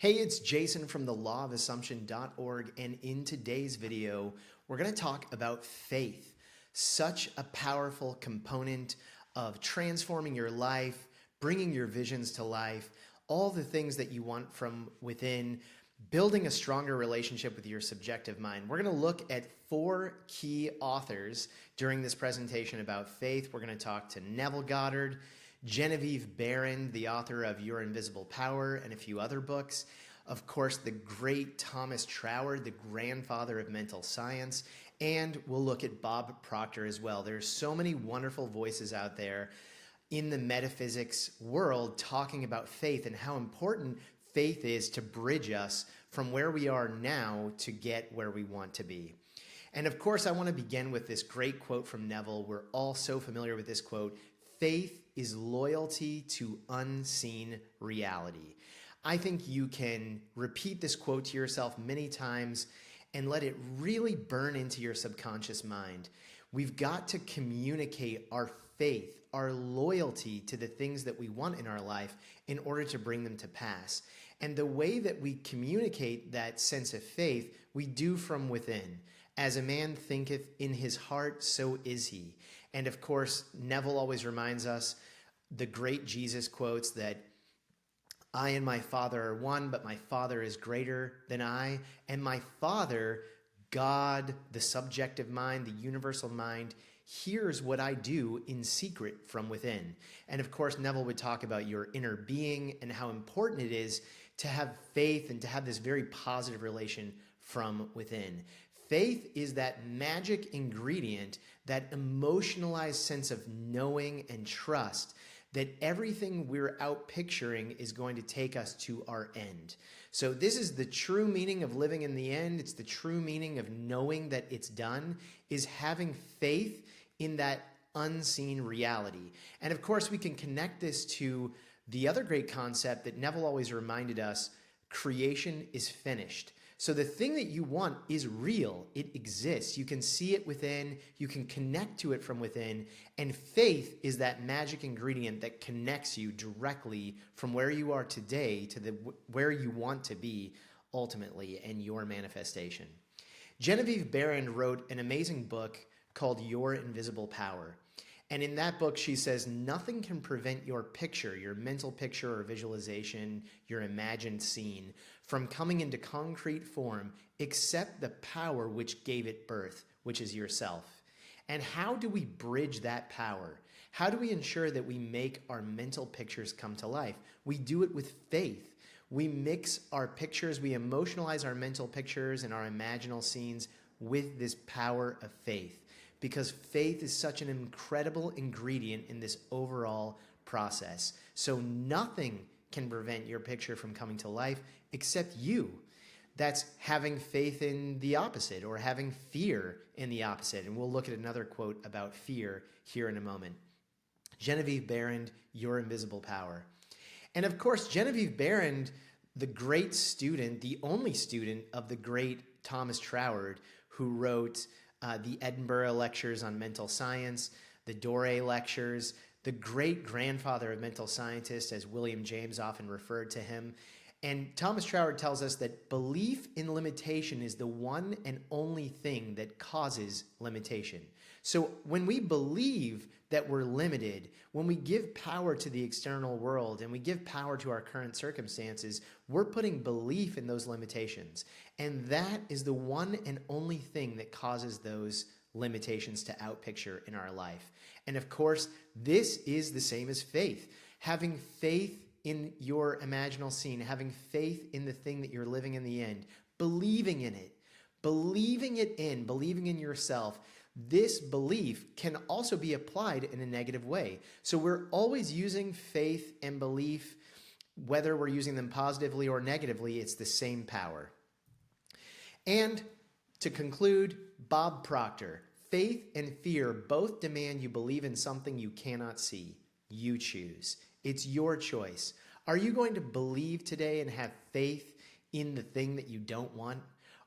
Hey, it's Jason from the lawofassumption.org, and in today's video, we're going to talk about faith, such a powerful component of transforming your life, bringing your visions to life, all the things that you want from within, building a stronger relationship with your subjective mind. We're going to look at 4 key authors during this presentation about faith. We're going to talk to Neville Goddard, Genevieve Behrend, the author of Your Invisible Power, and a few other books. Of course, the great Thomas Troward, the grandfather of mental science. And we'll look at Bob Proctor as well. There's so many wonderful voices out there in the metaphysics world talking about faith and how important faith is to bridge us from where we are now to get where we want to be. And of course, I want to begin with this great quote from Neville. We're all so familiar with this quote. Faith is loyalty to unseen reality. I think you can repeat this quote to yourself many times and let it really burn into your subconscious mind. We've got to communicate our faith, our loyalty to the things that we want in our life in order to bring them to pass. And the way that we communicate that sense of faith, we do from within. As a man thinketh in his heart, so is he. And of course, Neville always reminds us, the great Jesus quotes that I and my Father are one, but my Father is greater than I. And my Father, God, the subjective mind, the universal mind, hears what I do in secret from within. And of course, Neville would talk about your inner being and how important it is to have faith and to have this very positive relation from within. Faith is that magic ingredient, that emotionalized sense of knowing and trust that everything we're out picturing is going to take us to our end. So this is the true meaning of living in the end. It's the true meaning of knowing that it's done, is having faith in that unseen reality. And of course, we can connect this to the other great concept that Neville always reminded us, creation is finished. So the thing that you want is real. It exists. You can see it within. You can connect to it from within. And faith is that magic ingredient that connects you directly from where you are today to where you want to be ultimately in your manifestation. Genevieve Behrend wrote an amazing book called Your Invisible Power. And in that book, she says, nothing can prevent your picture, your mental picture or visualization, your imagined scene, from coming into concrete form except the power which gave it birth, which is yourself. And how do we bridge that power? How do we ensure that we make our mental pictures come to life? We do it with faith. We mix our pictures, we emotionalize our mental pictures and our imaginal scenes with this power of faith. Because faith is such an incredible ingredient in this overall process. So nothing can prevent your picture from coming to life except you. That's having faith in the opposite or having fear in the opposite. And we'll look at another quote about fear here in a moment. Genevieve Behrend, Your Invisible Power. And of course, Genevieve Behrend, the great student, the only student of the great Thomas Troward, who wrote the Edinburgh Lectures on Mental Science, the Doré Lectures, the great grandfather of mental scientists, as William James often referred to him. And Thomas Troward tells us that belief in limitation is the one and only thing that causes limitation. So when we believe that we're limited, when we give power to the external world and we give power to our current circumstances, we're putting belief in those limitations. And that is the one and only thing that causes those limitations to outpicture in our life. And of course, this is the same as faith. Having faith in your imaginal scene, having faith in the thing that you're living in the end, believing in it, believing in yourself. This belief can also be applied in a negative way. So we're always using faith and belief, whether we're using them positively or negatively, it's the same power. And to conclude, Bob Proctor, faith and fear both demand you believe in something you cannot see. You choose. It's your choice. Are you going to believe today and have faith in the thing that you don't want?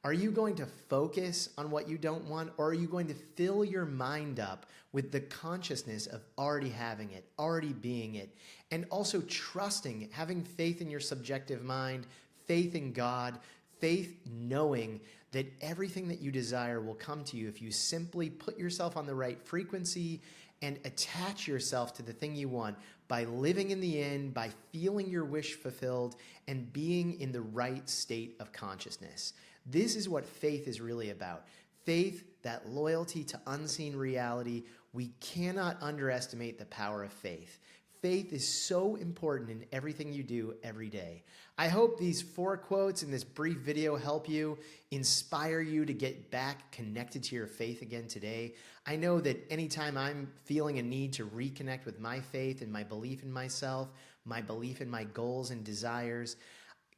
Are you going to focus on what you don't want, or are you going to fill your mind up with the consciousness of already having it, already being it, and also trusting, having faith in your subjective mind, faith in God, faith knowing that everything that you desire will come to you if you simply put yourself on the right frequency and attach yourself to the thing you want by living in the in, by feeling your wish fulfilled, and being in the right state of consciousness. This is what faith is really about. Faith, that loyalty to unseen reality. We cannot underestimate the power of faith. Faith is so important in everything you do every day. I hope these 4 quotes in this brief video help you, inspire you to get back connected to your faith again today. I know that anytime I'm feeling a need to reconnect with my faith and my belief in myself, my belief in my goals and desires,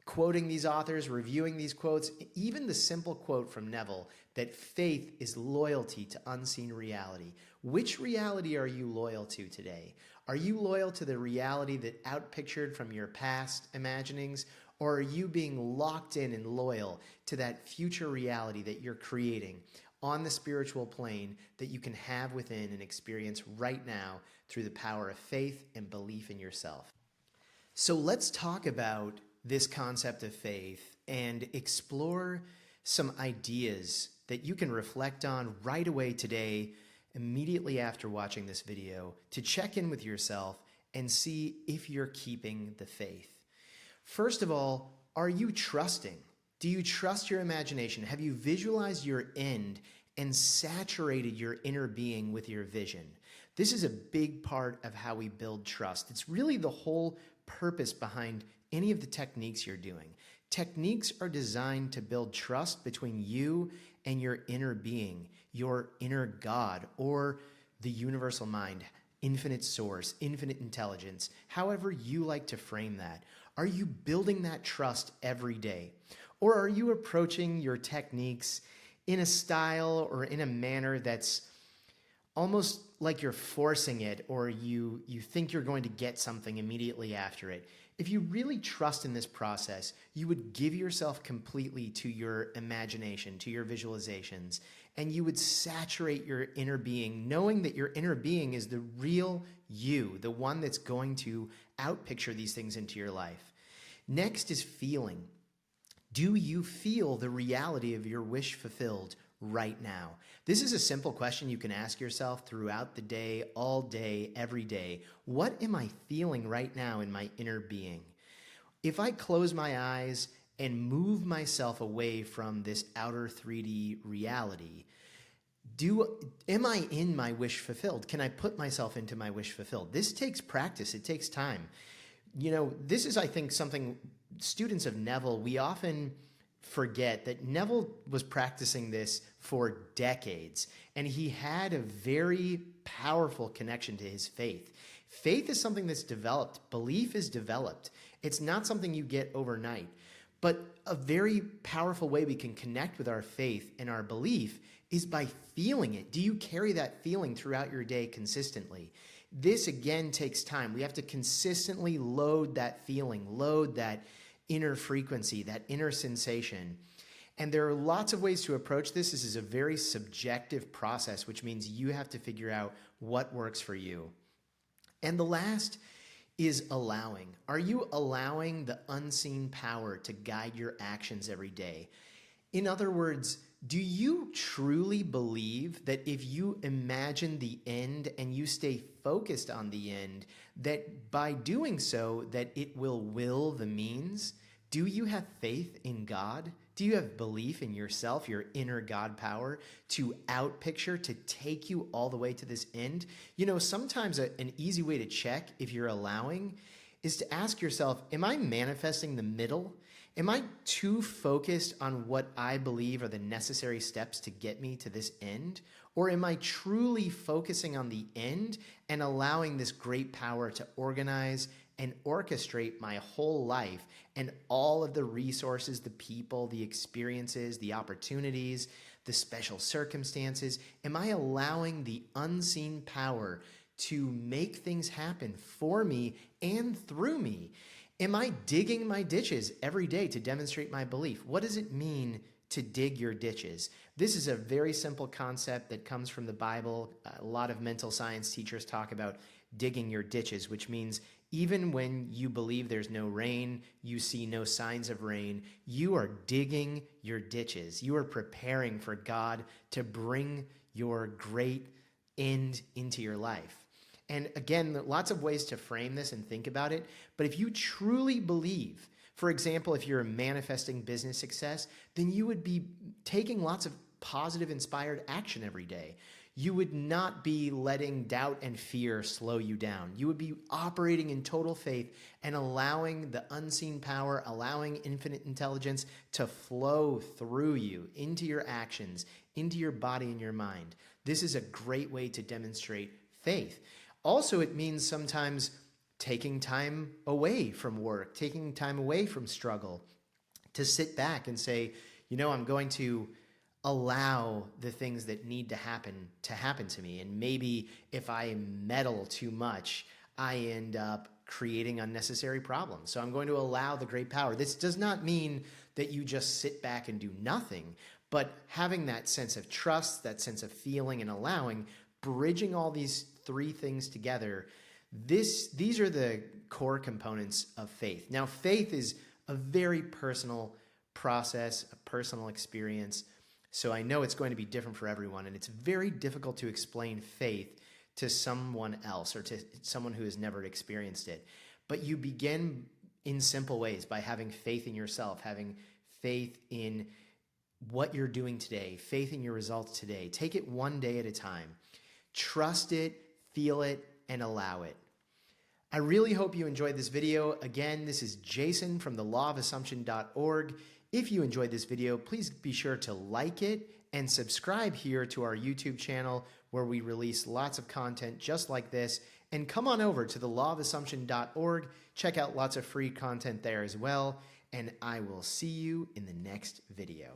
quoting these authors, reviewing these quotes, even the simple quote from Neville that faith is loyalty to unseen reality. Which reality are you loyal to today? Are you loyal to the reality that outpictured from your past imaginings, or are you being locked in and loyal to that future reality that you're creating on the spiritual plane that you can have within and experience right now through the power of faith and belief in yourself? So let's talk about this concept of faith and explore some ideas that you can reflect on right away today, immediately after watching this video, to check in with yourself and see if you're keeping the faith. First of all, are you trusting? Do you trust your imagination? Have you visualized your end and saturated your inner being with your vision? This is a big part of how we build trust. It's really the whole purpose behind any of the techniques you're doing. Techniques are designed to build trust between you and your inner being, your inner God, or the universal mind, infinite source, infinite intelligence, however you like to frame that. Are you building that trust every day? Or are you approaching your techniques in a style or in a manner that's almost like you're forcing it, or you think you're going to get something immediately after it? If you really trust in this process, you would give yourself completely to your imagination, to your visualizations, and you would saturate your inner being, knowing that your inner being is the real you, the one that's going to outpicture these things into your life. Next is feeling. Do you feel the reality of your wish fulfilled right now? This is a simple question you can ask yourself throughout the day, all day, every day. What am I feeling right now in my inner being? If I close my eyes and move myself away from this outer 3D reality, am I in my wish fulfilled? Can I put myself into my wish fulfilled? This takes practice. It takes time. You know, this is, I think, something students of Neville, we often forget that Neville was practicing this for decades, and he had a very powerful connection to his faith. Faith is something that's developed. Belief is developed. It's not something you get overnight. But a very powerful way we can connect with our faith and our belief is by feeling it. Do you carry that feeling throughout your day consistently? This, again, takes time. We have to consistently load that feeling, load that inner frequency, that inner sensation. And there are lots of ways to approach this. This is a very subjective process, which means you have to figure out what works for you. And the last is allowing. Are you allowing the unseen power to guide your actions every day? In other words, do you truly believe that if you imagine the end and you stay focused on the end, that by doing so, that it will the means? Do you have faith in God? Do you have belief in yourself, your inner God power, to outpicture, to take you all the way to this end? You know, sometimes an easy way to check if you're allowing is to ask yourself, am I manifesting the middle? Am I too focused on what I believe are the necessary steps to get me to this end? Or am I truly focusing on the end and allowing this great power to organize and orchestrate my whole life and all of the resources, the people, the experiences, the opportunities, the special circumstances? Am I allowing the unseen power to make things happen for me and through me? Am I digging my ditches every day to demonstrate my belief? What does it mean to dig your ditches? This is a very simple concept that comes from the Bible. A lot of mental science teachers talk about digging your ditches, which means Even when you believe there's no rain, you see no signs of rain, you are digging your ditches. You are preparing for God to bring your great end into your life. And again, lots of ways to frame this and think about it. But if you truly believe, for example, if you're manifesting business success, then you would be taking lots of positive, inspired action every day. You would not be letting doubt and fear slow you down. You would be operating in total faith and allowing the unseen power, allowing infinite intelligence to flow through you into your actions, into your body and your mind. This is a great way to demonstrate faith. Also, it means sometimes taking time away from work, taking time away from struggle, to sit back and say, I'm going to allow the things that need to happen to me. And maybe if I meddle too much, I end up creating unnecessary problems. So I'm going to allow the great power. This does not mean that you just sit back and do nothing, but having that sense of trust, that sense of feeling and allowing, bridging all these three things together, these are the core components of faith. Now, faith is a very personal process, a personal experience. So I know it's going to be different for everyone, and it's very difficult to explain faith to someone else or to someone who has never experienced it. But you begin in simple ways by having faith in yourself, having faith in what you're doing today, faith in your results today. Take it one day at a time. Trust it, feel it, and allow it. I really hope you enjoyed this video. Again, this is Jason from thelawofassumption.org. If you enjoyed this video, please be sure to like it and subscribe here to our YouTube channel where we release lots of content just like this. And come on over to thelawofassumption.org. Check out lots of free content there as well. And I will see you in the next video.